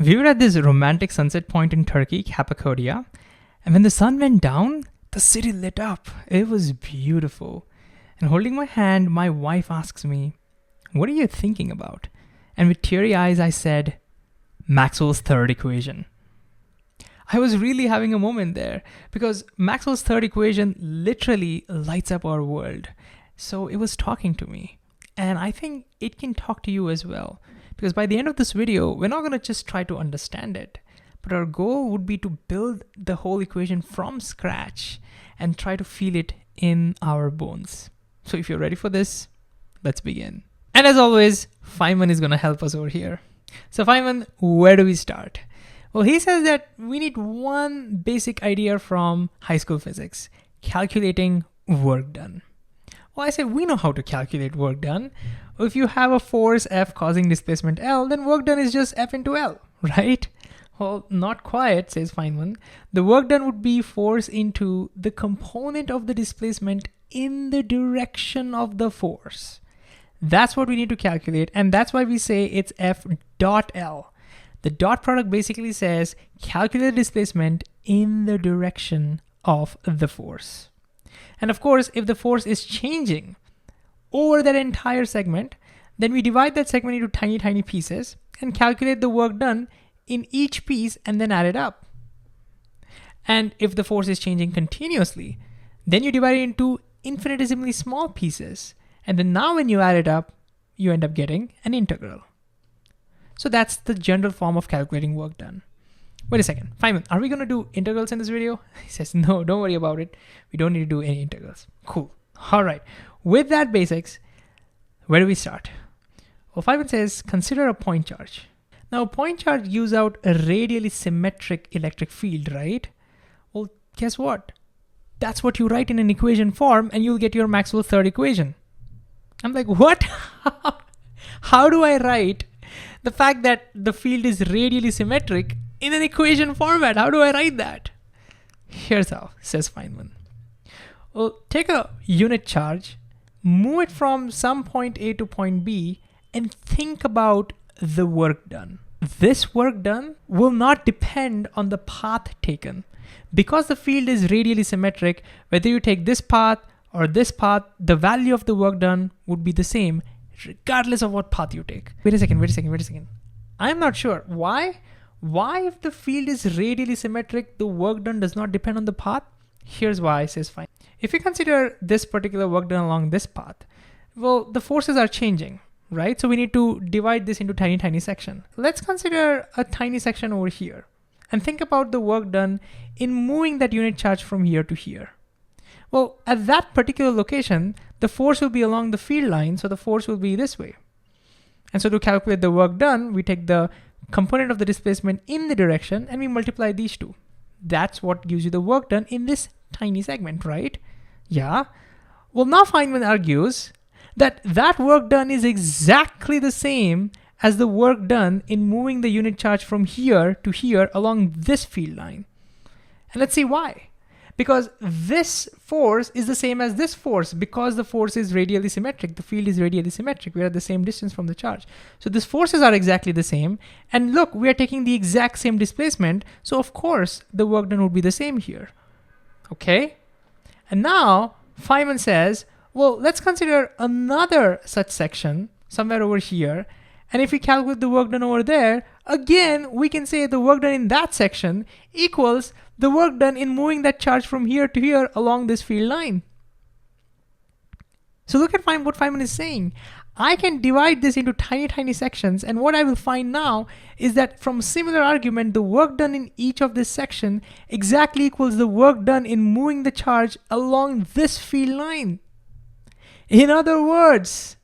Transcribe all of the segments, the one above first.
We were at this romantic sunset point in Turkey, Cappadocia, and when the sun went down, the city lit up. It was beautiful. And holding my hand, my wife asks me, "What are you thinking about?" And with teary eyes, I said, "Maxwell's third equation." I was really having a moment there because Maxwell's third equation literally lights up our world. So it was talking to me. And I think it can talk to you as well. Because by the end of this video, we're not going to just try to understand it, but our goal would be to build the whole equation from scratch and try to feel it in our bones. So if you're ready for this, let's begin. And as always, Feynman is going to help us over here. So Feynman, where do we start? Well, he says that we need one basic idea from high school physics, calculating work done. Well, I say we know how to calculate work done. If you have a force F causing displacement L, then work done is just F into L, right? Well, not quite, says Feynman. The work done would be force into the component of the displacement in the direction of the force. That's what we need to calculate, and that's why we say it's F dot L. The dot product basically says calculate displacement in the direction of the force. And of course, if the force is changing over that entire segment, then we divide that segment into tiny, tiny pieces and calculate the work done in each piece and then add it up. And if the force is changing continuously, then you divide it into infinitesimally small pieces. And then now when you add it up, you end up getting an integral. So that's the general form of calculating work done. Wait a second, Feynman, are we going to do integrals in this video? He says, no, don't worry about it. We don't need to do any integrals. Cool. All right. With that basics, where do we start? Well, Feynman says, consider a point charge. Now, a point charge gives out a radially symmetric electric field, right? Well, guess what? That's what you write in an equation form and you'll get your Maxwell's third equation. I'm like, what? How do I write the fact that the field is radially symmetric in an equation format? How do I write that? Here's how, says Feynman. Well, take a unit charge, move it from some point A to point B, and think about the work done. This work done will not depend on the path taken. Because the field is radially symmetric, whether you take this path or this path, the value of the work done would be the same, regardless of what path you take. Wait a second. I'm not sure. Why? Why, if the field is radially symmetric, the work done does not depend on the path? Here's why, says Feynman. If you consider this particular work done along this path, well, the forces are changing, right? So we need to divide this into tiny, tiny section. Let's consider a tiny section over here and think about the work done in moving that unit charge from here to here. Well, at that particular location, the force will be along the field line, so the force will be this way. And so to calculate the work done, we take the component of the displacement in the direction and we multiply these two. That's what gives you the work done in this tiny segment, right? Yeah. Well, now Feynman argues that that work done is exactly the same as the work done in moving the unit charge from here to here along this field line. And let's see why. Because this force is the same as this force because the force is radially symmetric. The field is radially symmetric. We are at the same distance from the charge. So these forces are exactly the same. And look, we are taking the exact same displacement. So of course, the work done would be the same here. Okay? And now Feynman says, well, let's consider another such section somewhere over here. And if we calculate the work done over there, again, we can say the work done in that section equals the work done in moving that charge from here to here along this field line. So look at what Feynman is saying. I can divide this into tiny, tiny sections. And what I will find now is that from similar argument, the work done in each of this section exactly equals the work done in moving the charge along this field line. In other words,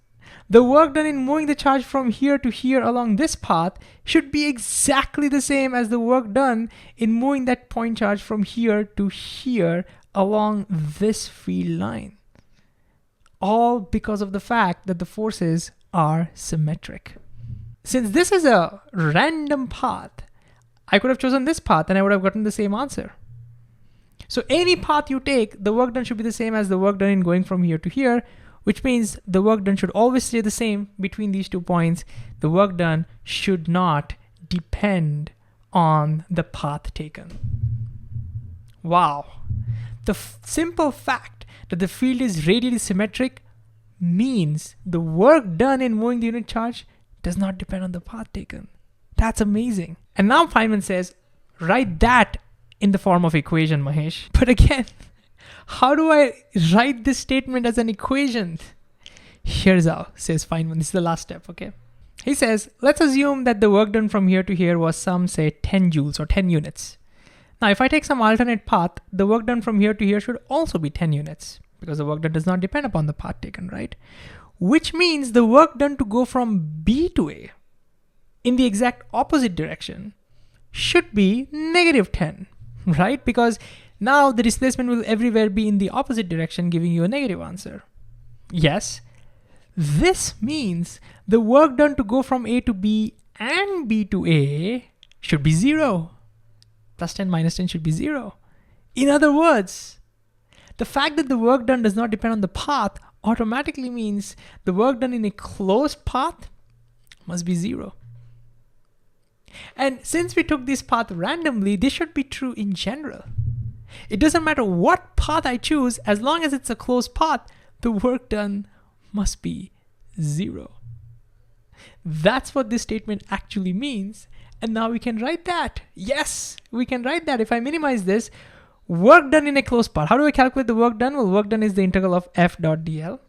the work done in moving the charge from here to here along this path should be exactly the same as the work done in moving that point charge from here to here along this field line. All because of the fact that the forces are symmetric. Since this is a random path, I could have chosen this path and I would have gotten the same answer. So any path you take, the work done should be the same as the work done in going from here to here, which means the work done should always stay the same between these 2 points. The work done should not depend on the path taken. Wow. The simple fact that the field is radially symmetric means the work done in moving the unit charge does not depend on the path taken. That's amazing. And now Feynman says, write that in the form of equation, Mahesh. But again, how do I write this statement as an equation? Here's how, says Feynman. This is the last step, okay? He says, let's assume that the work done from here to here was some, say, 10 joules or 10 units. Now, if I take some alternate path, the work done from here to here should also be 10 units because the work done does not depend upon the path taken, right? Which means the work done to go from B to A in the exact opposite direction should be -10, right? Because now the displacement will everywhere be in the opposite direction, giving you a negative answer. Yes, this means the work done to go from A to B and B to A should be 0. +10 -10 should be 0. In other words, the fact that the work done does not depend on the path automatically means the work done in a closed path must be 0. And since we took this path randomly, this should be true in general. It doesn't matter what path I choose, as long as it's a closed path, the work done must be 0. That's what this statement actually means. And now we can write that. Yes, we can write that. If I minimize this, work done in a closed path. How do I calculate the work done? Well, work done is the integral of f dot dl.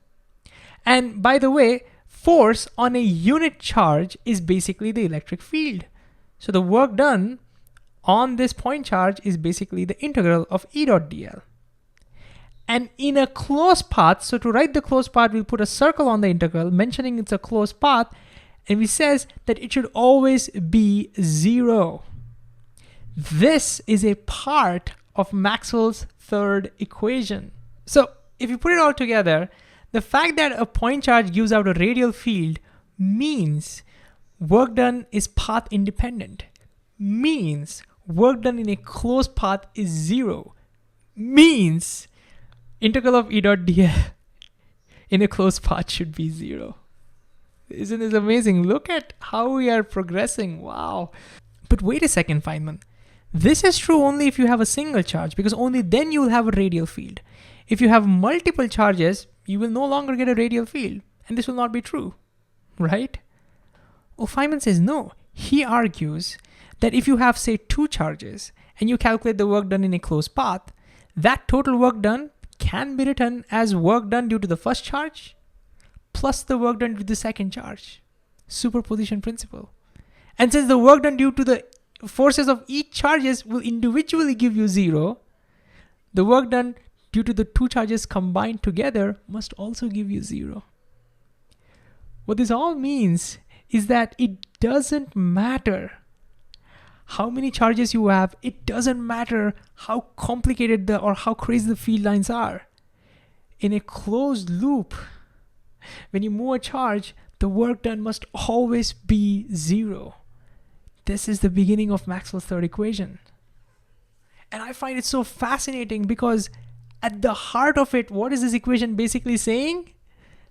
And by the way, force on a unit charge is basically the electric field. So the work done on this point charge is basically the integral of E dot dl. And in a closed path, so to write the closed path, we'll put a circle on the integral mentioning it's a closed path, and we says that it should always be 0. This is a part of Maxwell's third equation. So if you put it all together, the fact that a point charge gives out a radial field means work done is path independent, means work done in a closed path is 0, means integral of E dot dl in a closed path should be 0. Isn't this amazing? Look at how we are progressing. Wow. But wait a second, Feynman. This is true only if you have a single charge, because only then you will have a radial field. If you have multiple charges, you will no longer get a radial field, and this will not be true, right? Well, Feynman says no. He argues that if you have, say, 2 charges, and you calculate the work done in a closed path, that total work done can be written as work done due to the first charge plus the work done due to the second charge. Superposition principle. And since the work done due to the forces of each charges will individually give you 0, the work done due to the 2 charges combined together must also give you 0. What this all means is that it doesn't matter how many charges you have, it doesn't matter how complicated or how crazy the field lines are. In a closed loop, when you move a charge, the work done must always be 0. This is the beginning of Maxwell's third equation. And I find it so fascinating because at the heart of it, what is this equation basically saying?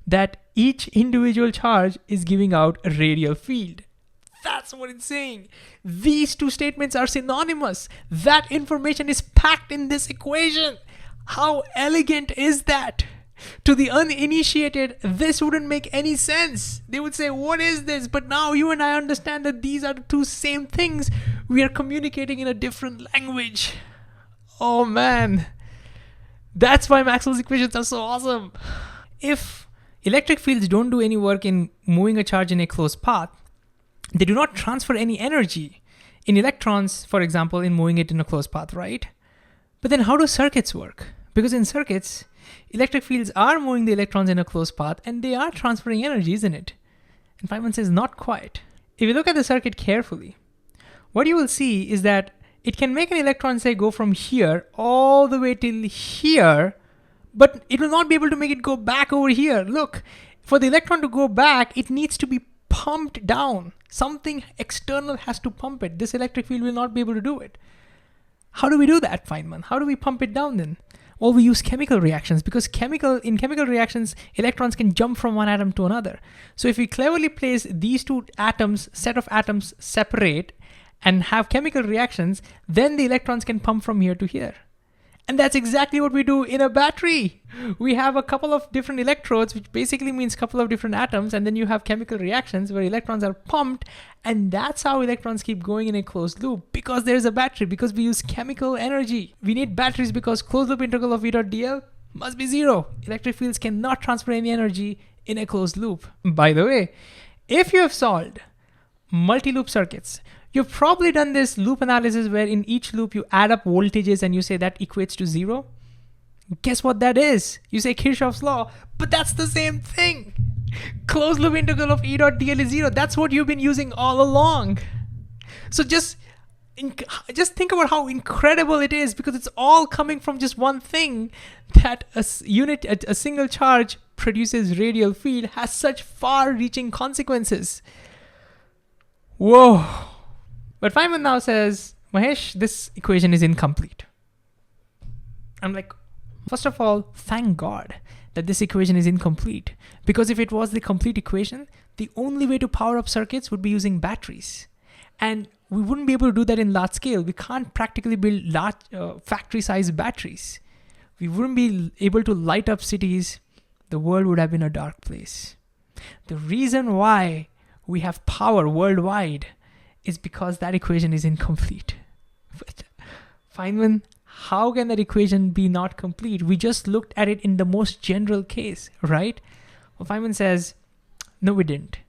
That each individual charge is giving out a radial field. That's what it's saying. These two statements are synonymous. That information is packed in this equation. How elegant is that? To the uninitiated, this wouldn't make any sense. They would say, what is this? But now you and I understand that these are the two same things. We are communicating in a different language. Oh man. That's why Maxwell's equations are so awesome. If electric fields don't do any work in moving a charge in a closed path, they do not transfer any energy in electrons, for example, in moving it in a closed path, right? But then how do circuits work? Because in circuits, electric fields are moving the electrons in a closed path and they are transferring energy, isn't it? And Feynman says not quite. If you look at the circuit carefully, what you will see is that it can make an electron, say, go from here all the way till here, but it will not be able to make it go back over here. Look, for the electron to go back, it needs to be pumped down. Something external has to pump it. This electric field will not be able to do it. How do we do that, Feynman? How do we pump it down then? Well, we use chemical reactions because in chemical reactions, electrons can jump from one atom to another. So if we cleverly place these two atoms, set of atoms separate, and have chemical reactions, then the electrons can pump from here to here. And that's exactly what we do in a battery. We have a couple of different electrodes, which basically means a couple of different atoms, and then you have chemical reactions where electrons are pumped, and that's how electrons keep going in a closed loop, because there's a battery, because we use chemical energy. We need batteries because closed loop integral of E.dl must be 0. Electric fields cannot transfer any energy in a closed loop. By the way, if you have solved multi-loop circuits, you've probably done this loop analysis where in each loop you add up voltages and you say that equates to 0. Guess what that is? You say Kirchhoff's law, but that's the same thing. Closed loop integral of E.dl is 0. That's what you've been using all along. So just think about how incredible it is, because it's all coming from just one thing, that a single charge produces radial field has such far-reaching consequences. Whoa. But Feynman now says, Mahesh, this equation is incomplete. I'm like, first of all, thank God that this equation is incomplete, because if it was the complete equation, the only way to power up circuits would be using batteries. And we wouldn't be able to do that in large scale. We can't practically build large factory-sized batteries. We wouldn't be able to light up cities. The world would have been a dark place. The reason why we have power worldwide is because that equation is incomplete. But Feynman, how can that equation be not complete? We just looked at it in the most general case, right? Well, Feynman says, no, we didn't.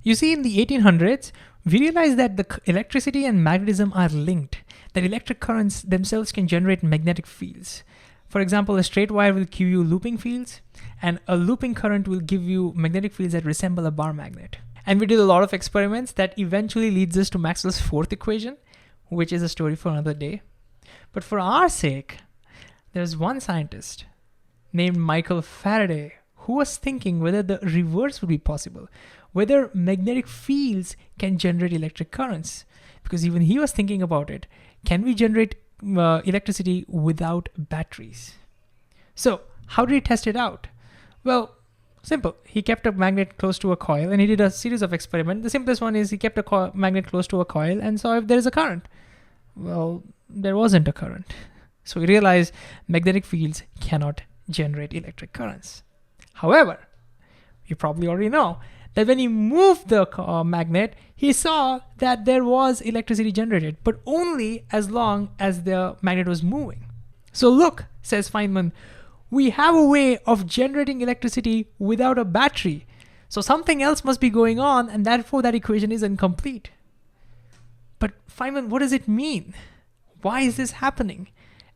You see, in the 1800s, we realized that the electricity and magnetism are linked, that electric currents themselves can generate magnetic fields. For example, a straight wire will give you looping fields, and a looping current will give you magnetic fields that resemble a bar magnet. And we did a lot of experiments that eventually leads us to Maxwell's fourth equation, which is a story for another day. But for our sake, there's one scientist named Michael Faraday who was thinking whether the reverse would be possible, whether magnetic fields can generate electric currents. Because even he was thinking about it. Can we generate electricity without batteries? So how did he test it out? Well, simple. He kept a magnet close to a coil and he did a series of experiments. The simplest one is he kept a magnet close to a coil and saw if there is a current. Well, there wasn't a current. So he realized magnetic fields cannot generate electric currents. However, you probably already know that when he moved the magnet, he saw that there was electricity generated, but only as long as the magnet was moving. So look, says Feynman, we have a way of generating electricity without a battery. So something else must be going on, and therefore that equation is incomplete. But Feynman, what does it mean? Why is this happening?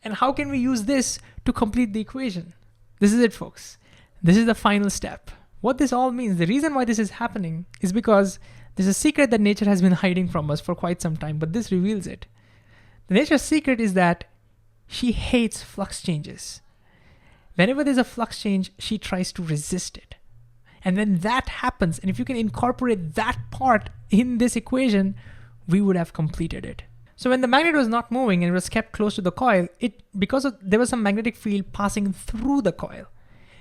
And how can we use this to complete the equation? This is it, folks. This is the final step. What this all means, the reason why this is happening is because there's a secret that nature has been hiding from us for quite some time, but this reveals it. The nature's secret is that she hates flux changes. Whenever there's a flux change, she tries to resist it. And when that happens, and if you can incorporate that part in this equation, we would have completed it. So when the magnet was not moving and it was kept close to the coil, there was some magnetic field passing through the coil,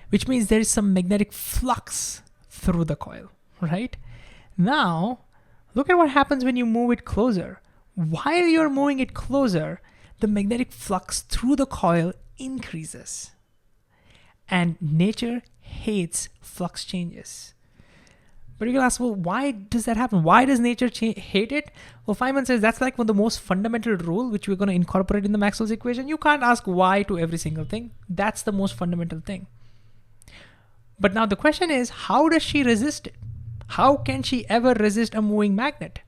which means there is some magnetic flux through the coil, right? Now, look at what happens when you move it closer. While you're moving it closer, the magnetic flux through the coil increases. And nature hates flux changes. But you can ask, well, why does that happen? Why does nature hate it? Well, Feynman says that's like one of the most fundamental rule, which we're going to incorporate in the Maxwell's equation. You can't ask why to every single thing. That's the most fundamental thing. But now the question is, how does she resist it? How can she ever resist a moving magnet?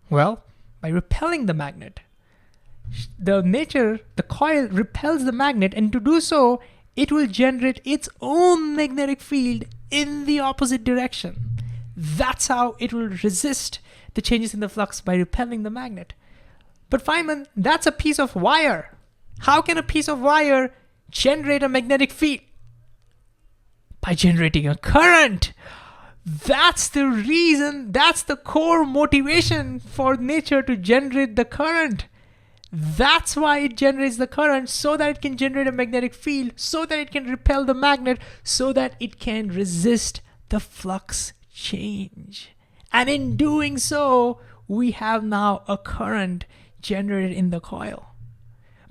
Well, by repelling the magnet. The coil repels the magnet, and to do so, it will generate its own magnetic field in the opposite direction. That's how it will resist the changes in the flux, by repelling the magnet. But Feynman, that's a piece of wire. How can a piece of wire generate a magnetic field? By generating a current. That's the reason, that's the core motivation for nature to generate the current. That's why it generates the current, so that it can generate a magnetic field, so that it can repel the magnet, so that it can resist the flux change. And in doing so, we have now a current generated in the coil.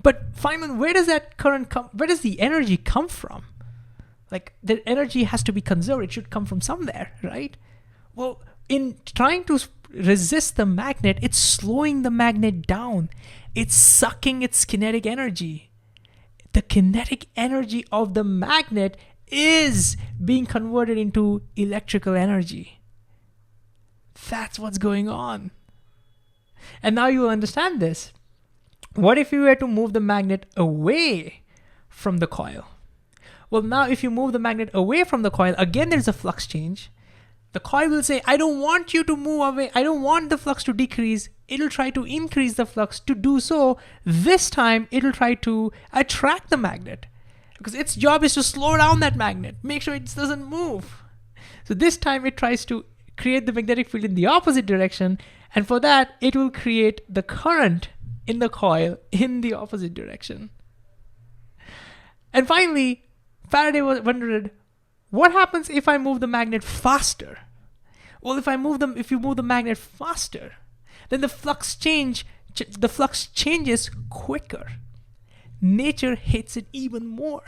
But Feynman, where does that current come? Where does the energy come from? Like, the energy has to be conserved. It should come from somewhere, right? Well, in trying to resist the magnet, it's slowing the magnet down. It's sucking its kinetic energy. The kinetic energy of the magnet is being converted into electrical energy. That's what's going on. And now you will understand this. What if you were to move the magnet away from the coil? Well, now if you move the magnet away from the coil, again there's a flux change. The coil will say, I don't want you to move away. I don't want the flux to decrease. It'll try to increase the flux. To do so, this time it'll try to attract the magnet, because its job is to slow down that magnet, make sure it doesn't move. So this time it tries to create the magnetic field in the opposite direction, and for that it will create the current in the coil in the opposite direction. And finally, Faraday wondered, what happens if I move the magnet faster? Well, if you move the magnet faster, then the flux changes quicker. Nature hates it even more.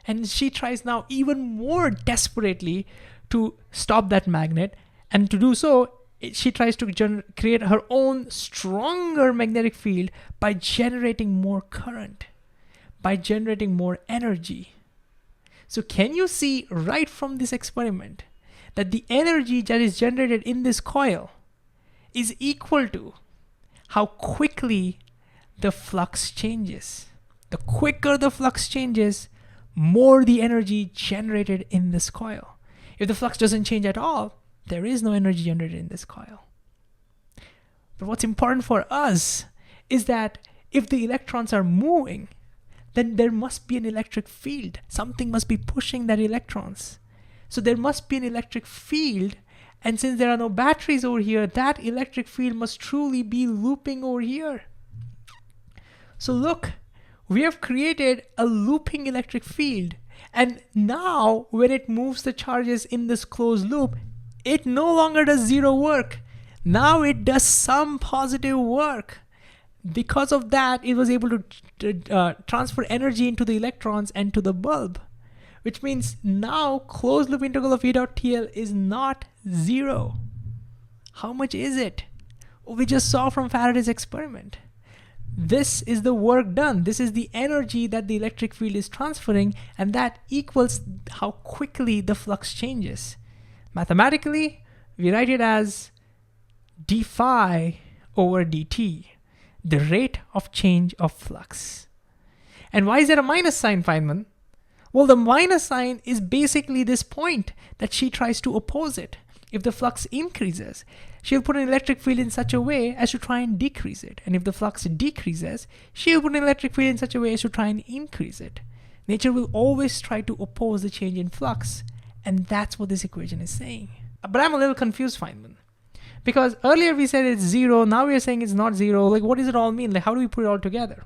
And she tries now even more desperately to stop that magnet. And to do so, she tries to create her own stronger magnetic field by generating more current, by generating more energy. So can you see right from this experiment that the energy that is generated in this coil is equal to how quickly the flux changes? The quicker the flux changes, more the energy generated in this coil. If the flux doesn't change at all, there is no energy generated in this coil. But what's important for us is that if the electrons are moving, then there must be an electric field. Something must be pushing that electrons. So there must be an electric field, and since there are no batteries over here, that electric field must truly be looping over here. So look, we have created a looping electric field, and now when it moves the charges in this closed loop, it no longer does zero work. Now it does some positive work. Because of that, it was able to transfer energy into the electrons and to the bulb, which means now closed loop integral of E dot TL is not zero. How much is it? Well, we just saw from Faraday's experiment. This is the work done. This is the energy that the electric field is transferring, and that equals how quickly the flux changes. Mathematically, we write it as d phi over dt, the rate of change of flux. And why is there a minus sign, Feynman? Well, the minus sign is basically this point that she tries to oppose it. If the flux increases, she'll put an electric field in such a way as to try and decrease it. And if the flux decreases, she'll put an electric field in such a way as to try and increase it. Nature will always try to oppose the change in flux. And that's what this equation is saying. But I'm a little confused, Feynman. Because earlier we said it's zero, now we're saying it's not zero. Like, what does it all mean? Like, how do we put it all together?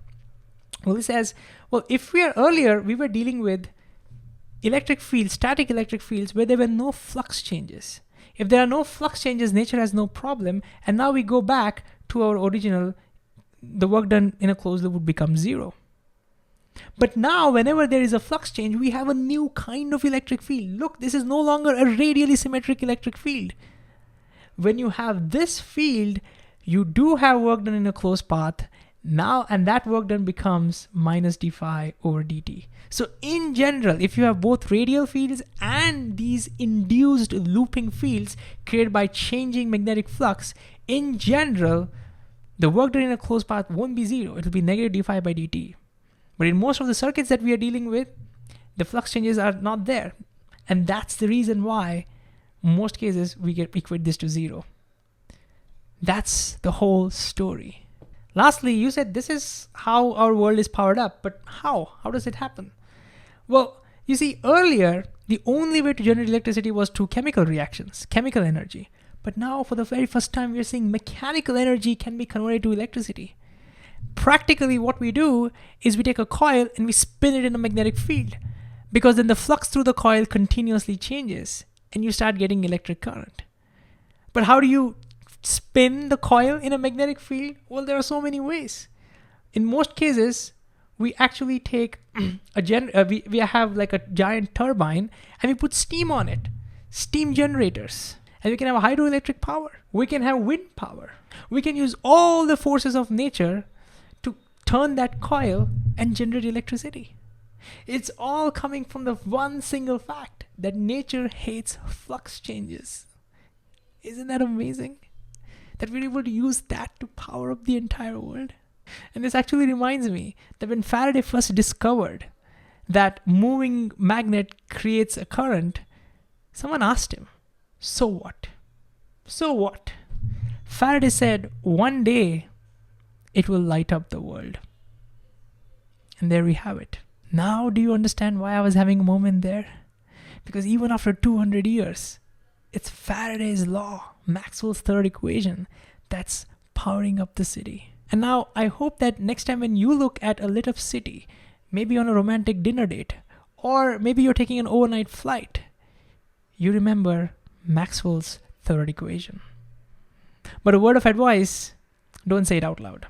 Well, it says, well, if earlier we were dealing with electric fields, static electric fields, where there were no flux changes. If there are no flux changes, nature has no problem. And now we go back to our original, the work done in a closed loop would become zero. But now, whenever there is a flux change, we have a new kind of electric field. Look, this is no longer a radially symmetric electric field. When you have this field, you do have work done in a closed path now, and that work done becomes minus d phi over dt. So in general, if you have both radial fields and these induced looping fields created by changing magnetic flux, in general, the work done in a closed path won't be zero. It'll be negative d phi by dt. But in most of the circuits that we are dealing with, the flux changes are not there. And that's the reason why in most cases we equate this to zero. That's the whole story. Lastly, you said this is how our world is powered up, but how? How does it happen? Well, you see, earlier, the only way to generate electricity was through chemical reactions, chemical energy. But now, for the very first time, we're seeing mechanical energy can be converted to electricity. Practically, what we do is we take a coil and we spin it in a magnetic field, because then the flux through the coil continuously changes and you start getting electric current. But how do you spin the coil in a magnetic field? Well, there are so many ways. In most cases, we actually take we have like a giant turbine and we put steam on it, steam generators, and we can have hydroelectric power. We can have wind power. We can use all the forces of nature to turn that coil and generate electricity. It's all coming from the one single fact that nature hates flux changes. Isn't that amazing? That we're able to use that to power up the entire world. And this actually reminds me that when Faraday first discovered that moving magnet creates a current, someone asked him, so what? So what? Faraday said, one day it will light up the world. And there we have it. Now do you understand why I was having a moment there? Because even after 200 years, it's Faraday's law, Maxwell's third equation, that's powering up the city. And now I hope that next time when you look at a lit up city, maybe on a romantic dinner date, or maybe you're taking an overnight flight, you remember Maxwell's third equation. But a word of advice, don't say it out loud.